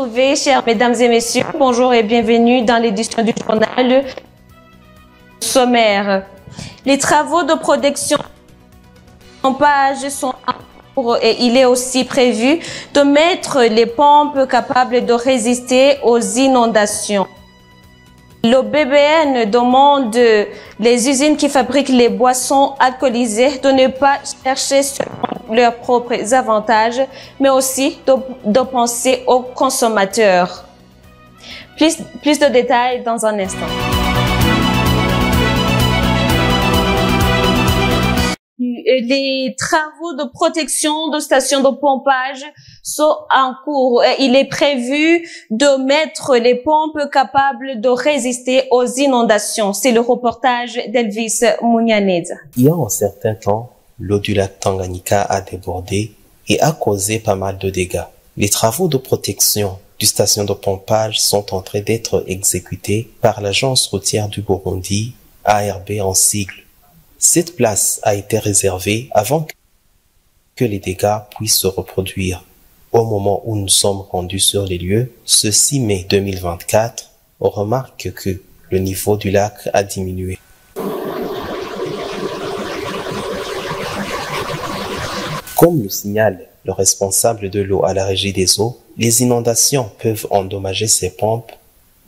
retrouver, chers mesdames et messieurs. Bonjour et bienvenue dans l'édition du journal sommaire. Les travaux de protection en page sont en cours et il est aussi prévu de mettre les pompes capables de résister aux inondations. L'OBBN demande les usines qui fabriquent les boissons alcoolisées de ne pas chercher seulement leurs propres avantages, mais aussi de penser aux consommateurs. Plus de détails dans un instant. Les travaux de protection de stations de pompage sont en cours. Il est prévu de mettre les pompes capables de résister aux inondations. C'est le reportage d'Elvis Mounianeza. Il y a un certain temps, l'eau du lac Tanganyika a débordé et a causé pas mal de dégâts. Les travaux de protection du station de pompage sont en train d'être exécutés par l'agence routière du Burundi, ARB en sigle. Cette place a été réservée avant que les dégâts puissent se reproduire. Au moment où nous sommes rendus sur les lieux, ce 6 mai 2024, on remarque que le niveau du lac a diminué. Comme le signale le responsable de l'eau à la régie des eaux, les inondations peuvent endommager ces pompes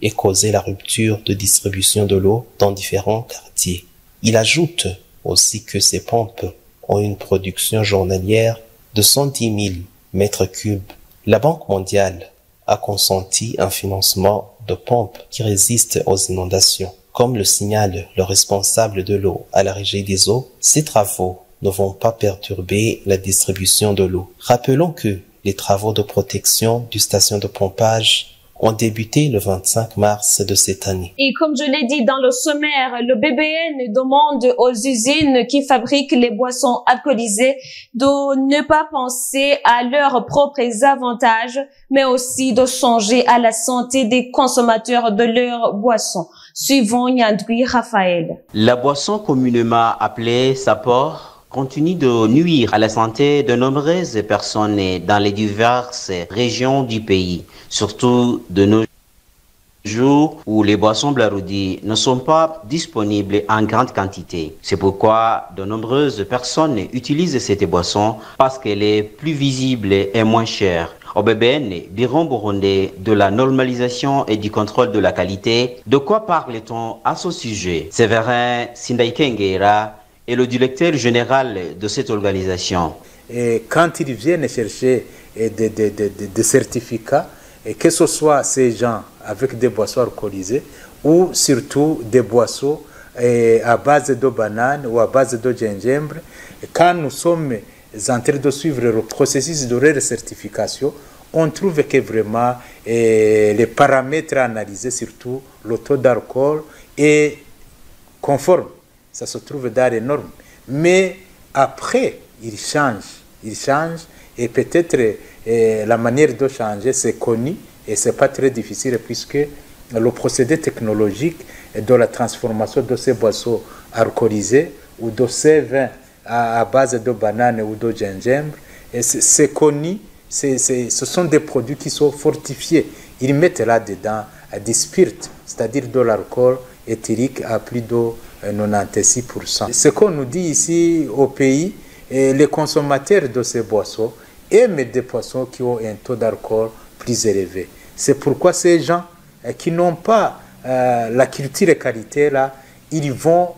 et causer la rupture de distribution de l'eau dans différents quartiers. Il ajoute aussi que ces pompes ont une production journalière de 110 000 mètres cubes. La Banque mondiale a consenti un financement de pompes qui résistent aux inondations. Comme le signale le responsable de l'eau à la régie des eaux, ces travaux ne vont pas perturber la distribution de l'eau. Rappelons que les travaux de protection du station de pompage ont débuté le 25 mars de cette année. Et comme je l'ai dit dans le sommaire, le BBN demande aux usines qui fabriquent les boissons alcoolisées de ne pas penser à leurs propres avantages, mais aussi de songer à la santé des consommateurs de leurs boissons. Suivons Yandri Raphaël. La boisson communément appelée Sapor continue de nuire à la santé de nombreuses personnes dans les diverses régions du pays, surtout de nos jours où les boissons Blaroudi ne sont pas disponibles en grande quantité. C'est pourquoi de nombreuses personnes utilisent cette boisson parce qu'elle est plus visible et moins chère. Au BBN, Biron Burundais de la normalisation et du contrôle de la qualité, de quoi parle-t-on à ce sujet? Séverin Sindaïkengera est le directeur général de cette organisation. Et quand ils viennent chercher des certificats, et que ce soit ces gens avec des boissons alcoolisées ou surtout des boissons à base de banane ou à base de gingembre, quand nous sommes en train de suivre le processus de leur certification, on trouve que vraiment les paramètres analysés, surtout le taux d'alcool, est conforme. Ça se trouve dans les normes. Mais après, il change et peut-être la manière de changer, c'est connu et ce n'est pas très difficile puisque le procédé technologique de la transformation de ces boissons alcoolisées ou de ces vins à base de banane ou de gingembre, c'est connu, ce sont des produits qui sont fortifiés. Ils mettent là-dedans des spirits, c'est-à-dire de l'alcool éthylique à plus de 96%. Ce qu'on nous dit ici au pays, les consommateurs de ces boissons aiment des boissons qui ont un taux d'alcool plus élevé. C'est pourquoi ces gens qui n'ont pas la culture et qualité là, ils vont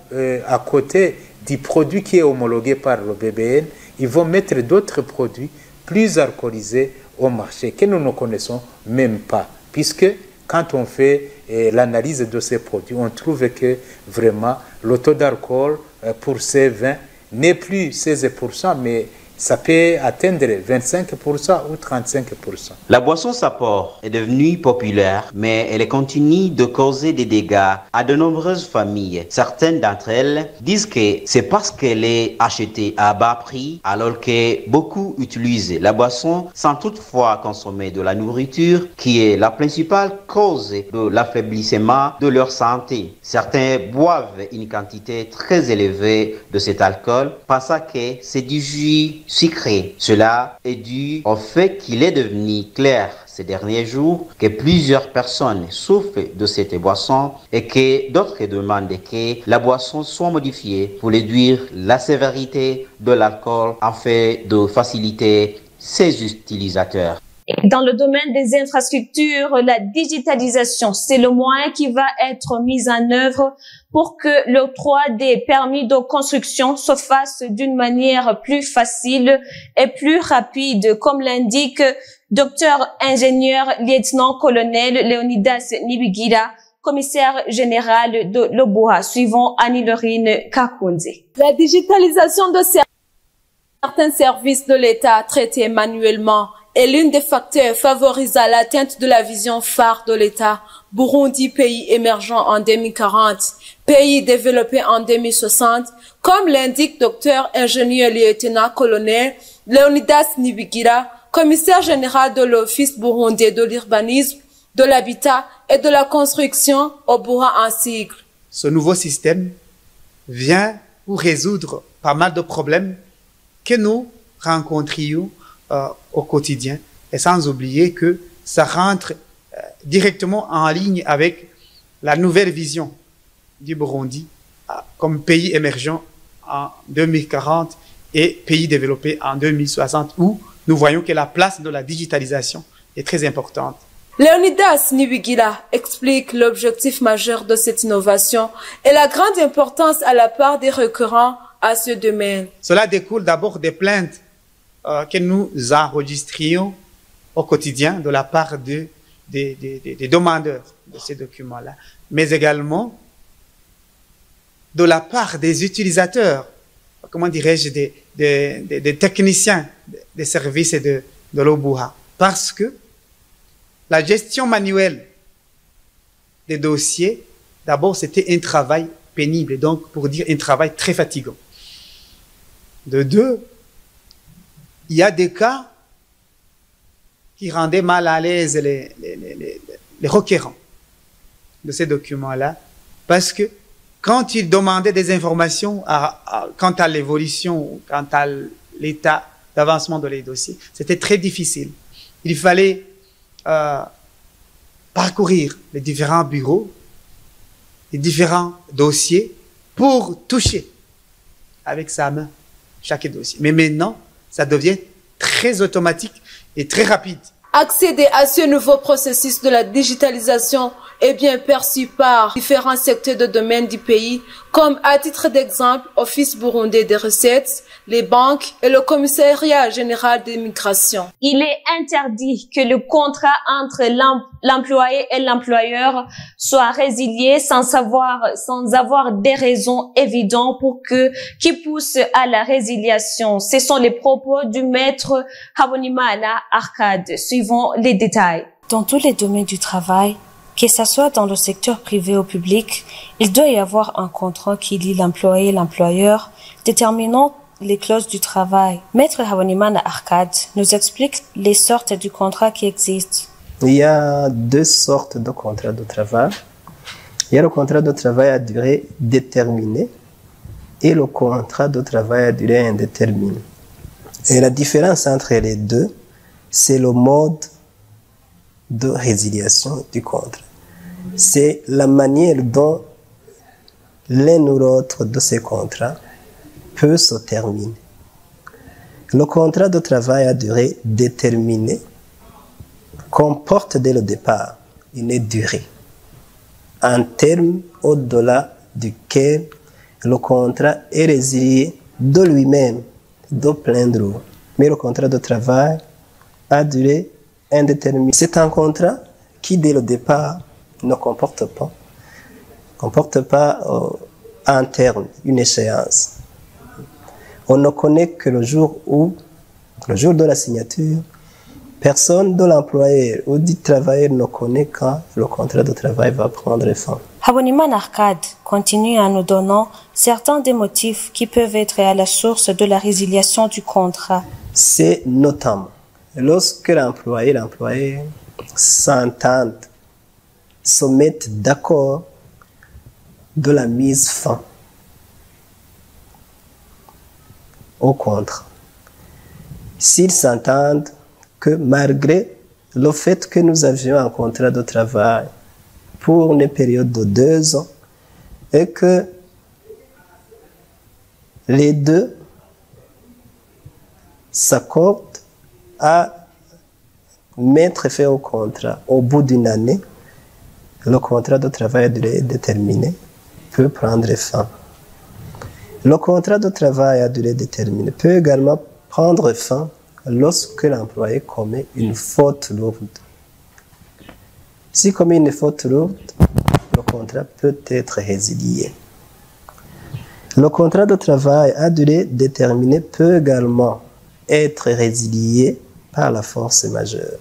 à côté du produit qui est homologué par le BBN, ils vont mettre d'autres produits plus alcoolisés au marché que nous ne connaissons même pas, puisque quand on fait l'analyse de ces produits, on trouve que vraiment le taux d'alcool pour ces vins n'est plus 16%, mais ça peut atteindre 25% ou 35%. La boisson Sapor est devenue populaire, mais elle continue de causer des dégâts à de nombreuses familles. Certaines d'entre elles disent que c'est parce qu'elle est achetée à bas prix, alors que beaucoup utilisent la boisson sans toutefois consommer de la nourriture, qui est la principale cause de l'affaiblissement de leur santé. Certains boivent une quantité très élevée de cet alcool, pensant que c'est du jus sucrées. Cela est dû au fait qu'il est devenu clair ces derniers jours que plusieurs personnes souffrent de cette boisson et que d'autres demandent que la boisson soit modifiée pour réduire la sévérité de l'alcool afin de faciliter ses utilisateurs. Dans le domaine des infrastructures, la digitalisation, c'est le moyen qui va être mis en œuvre pour que l'octroi des permis de construction se fasse d'une manière plus facile et plus rapide, comme l'indique docteur ingénieur lieutenant-colonel Léonidas Nibigira, commissaire général de l'Obuha, suivant Annie-Laurine Kakunze. La digitalisation de certains services de l'État traités manuellement est l'une des facteurs favorisant l'atteinte de la vision phare de l'État, Burundi, pays émergent en 2040, pays développé en 2060, comme l'indique docteur ingénieur lieutenant-colonel Léonidas Nibigira, commissaire général de l'Office burundais de l'urbanisme, de l'habitat et de la construction au Burundi en sigle. Ce nouveau système vient pour résoudre pas mal de problèmes que nous rencontrions au quotidien, et sans oublier que ça rentre directement en ligne avec la nouvelle vision du Burundi comme pays émergent en 2040 et pays développé en 2060, où nous voyons que la place de la digitalisation est très importante. Léonidas Nibigira explique l'objectif majeur de cette innovation et la grande importance à la part des requérants à ce domaine. Cela découle d'abord des plaintes que nous enregistrions au quotidien de la part des demandeurs de ces documents-là, mais également de la part des utilisateurs, comment dirais-je, des techniciens des services de l'Obuha. Parce que la gestion manuelle des dossiers, d'abord, c'était un travail pénible, donc pour dire un travail très fatigant. De deux, il y a des cas qui rendaient mal à l'aise les requérants de ces documents-là, parce que quand ils demandaient des informations quant à l'évolution, quant à l'état d'avancement de les dossiers, c'était très difficile. Il fallait parcourir les différents bureaux, les différents dossiers pour toucher avec sa main chaque dossier. Mais maintenant, ça devient très automatique et très rapide. Accéder à ce nouveau processus de la digitalisation est bien perçu par différents secteurs de domaine du pays, comme à titre d'exemple, Office burundais des recettes, les banques et le Commissariat général des migrations. Il est interdit que le contrat entre l'employé et l'employeur soit résilié sans avoir des raisons évidentes qui poussent à la résiliation. Ce sont les propos du maître Habonimana Arcade, suivant les détails. Dans tous les domaines du travail, que ce soit dans le secteur privé ou public, il doit y avoir un contrat qui lie l'employé et l'employeur, déterminant les clauses du travail. Maître Habonimana Arcade nous explique les sortes du contrat qui existent. Il y a deux sortes de contrats de travail. Il y a le contrat de travail à durée déterminée et le contrat de travail à durée indéterminée. Et la différence entre les deux, c'est le mode de résiliation du contrat. C'est la manière dont l'un ou l'autre de ces contrats peut se terminer. Le contrat de travail à durée déterminée comporte dès le départ une durée, un terme au-delà duquel le contrat est résilié de lui-même, de plein droit. Mais le contrat de travail à durée indéterminée, c'est un contrat qui dès le départ ne comporte pas un terme, une échéance. On ne connaît que le jour de la signature, personne de l'employeur ou du travailleur ne connaît quand le contrat de travail va prendre fin. Habonimana Arcade continue en nous donnant certains des motifs qui peuvent être à la source de la résiliation du contrat. C'est notamment lorsque l'employé et l'employeur s'entendent, se mettent d'accord de la mise fin au contrat. s'ils s'entendent que malgré le fait que nous avions un contrat de travail pour une période de 2 ans et que les deux s'accordent à mettre fin au contrat au bout d'une année, le contrat de travail à durée déterminée peut prendre fin. Le contrat de travail à durée déterminée peut également prendre fin lorsque l'employé commet une faute lourde. S'il commet une faute lourde, le contrat peut être résilié. Le contrat de travail à durée déterminée peut également être résilié par la force majeure.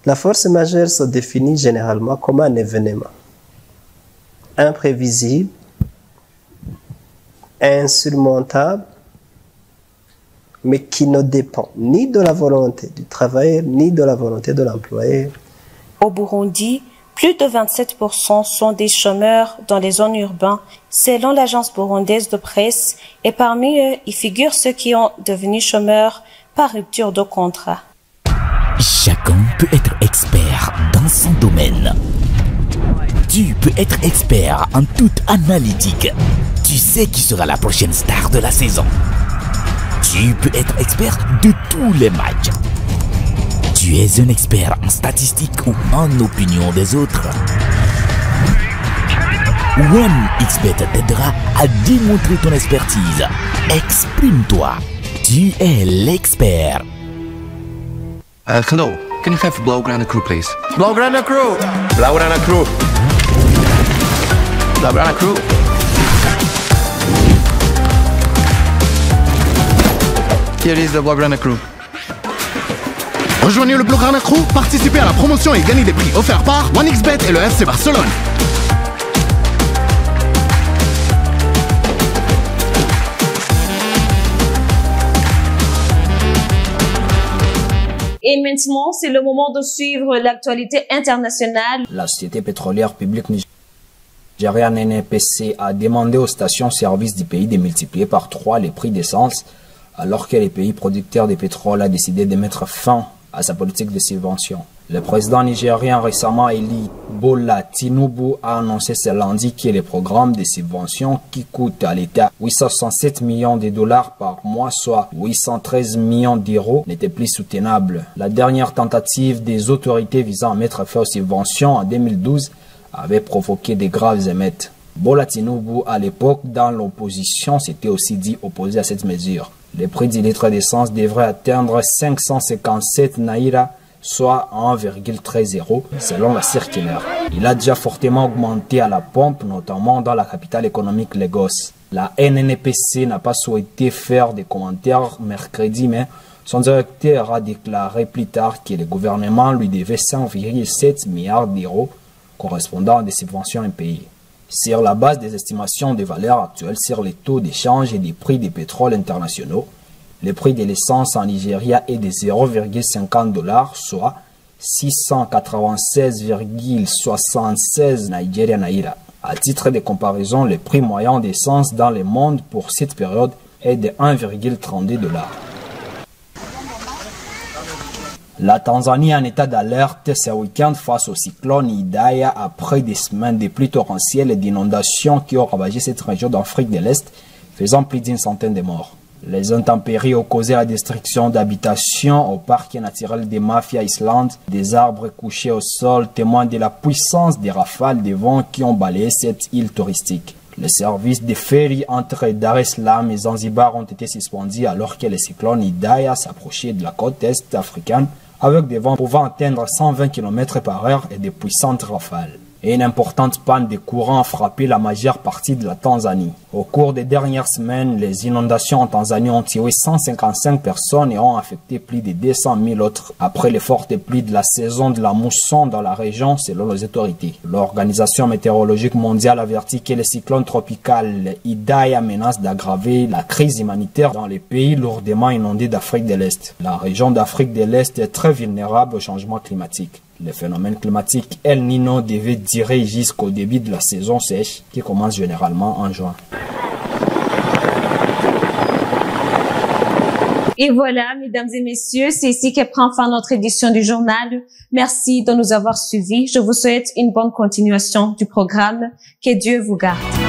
La force majeure se définit généralement comme un événement imprévisible, insurmontable, mais qui ne dépend ni de la volonté du travailleur, ni de la volonté de l'employeur. Au Burundi, plus de 27% sont des chômeurs dans les zones urbaines, selon l'agence burundaise de presse, et parmi eux, y figurent ceux qui ont devenu chômeurs par rupture de contrat. Chacun peut être expert dans son domaine. Tu peux être expert en toute analytique. Tu sais qui sera la prochaine star de la saison. Tu peux être expert de tous les matchs. Tu es un expert en statistiques ou en opinion des autres. OneXBet t'aidera à démontrer ton expertise. Exprime-toi. Tu es l'expert. Hello. Can you have Blaugrana crew, please? Blaugrana crew! Blaugrana crew! Blaugrana crew! Here is the Blaugrana crew. Rejoignez le Blaugrana crew, participez à la promotion et gagnez des prix offerts par OneXBet et le FC Barcelone. Et maintenant, c'est le moment de suivre l'actualité internationale. La société pétrolière publique nigériane NNPC a demandé aux stations-service du pays de multiplier par 3 les prix d'essence, alors que les pays producteurs de pétrole a décidé de mettre fin à sa politique de subvention. Le président nigérien récemment élu Bola Tinubu a annoncé ce lundi que les programmes de subvention qui coûtent à l'État 867 millions de dollars par mois, soit 813 millions d'euros, n'étaient plus soutenables. La dernière tentative des autorités visant à mettre fin aux subventions en 2012 avait provoqué de graves émeutes. Bola Tinubu, à l'époque, dans l'opposition, s'était aussi dit opposé à cette mesure. Le prix du litre d'essence devrait atteindre 557 naira, soit 1,13 € selon la circulaire. Il a déjà fortement augmenté à la pompe, notamment dans la capitale économique Lagos. La NNPC n'a pas souhaité faire des commentaires mercredi, mais son directeur a déclaré plus tard que le gouvernement lui devait 5,7 milliards d'euros correspondant à des subventions impayées. Sur la base des estimations des valeurs actuelles sur les taux d'échange et des prix des pétroles internationaux, le prix de l'essence en Nigeria est de 0,50 $, soit 696,76 Nigeria Naira. À titre de comparaison, le prix moyen d'essence dans le monde pour cette période est de 1,32 $. La Tanzanie en état d'alerte ce week-end face au cyclone Idaya après des semaines de pluies torrentielles et d'inondations qui ont ravagé cette région d'Afrique de l'Est, faisant plus d'une centaine de morts. Les intempéries ont causé la destruction d'habitations au parc naturel de Mafia Island. Des arbres couchés au sol témoignent de la puissance des rafales de vent qui ont balayé cette île touristique. Les services de ferry entre Dar es Salaam et Zanzibar ont été suspendus alors que le cyclone Idaya s'approchait de la côte est africaine avec des vents pouvant atteindre 120 km/h et de puissantes rafales. Et une importante panne de courant a frappé la majeure partie de la Tanzanie. Au cours des dernières semaines, les inondations en Tanzanie ont tué 155 personnes et ont affecté plus de 200 000 autres après les fortes pluies de la saison de la mousson dans la région, selon les autorités. L'Organisation météorologique mondiale avertit que le cyclone tropical Idaya menace d'aggraver la crise humanitaire dans les pays lourdement inondés d'Afrique de l'Est. La région d'Afrique de l'Est est très vulnérable au changement climatique. Le phénomène climatique El Niño devait durer jusqu'au début de la saison sèche qui commence généralement en juin. Et voilà, mesdames et messieurs, c'est ici que prend fin notre édition du journal. Merci de nous avoir suivis. Je vous souhaite une bonne continuation du programme. Que Dieu vous garde.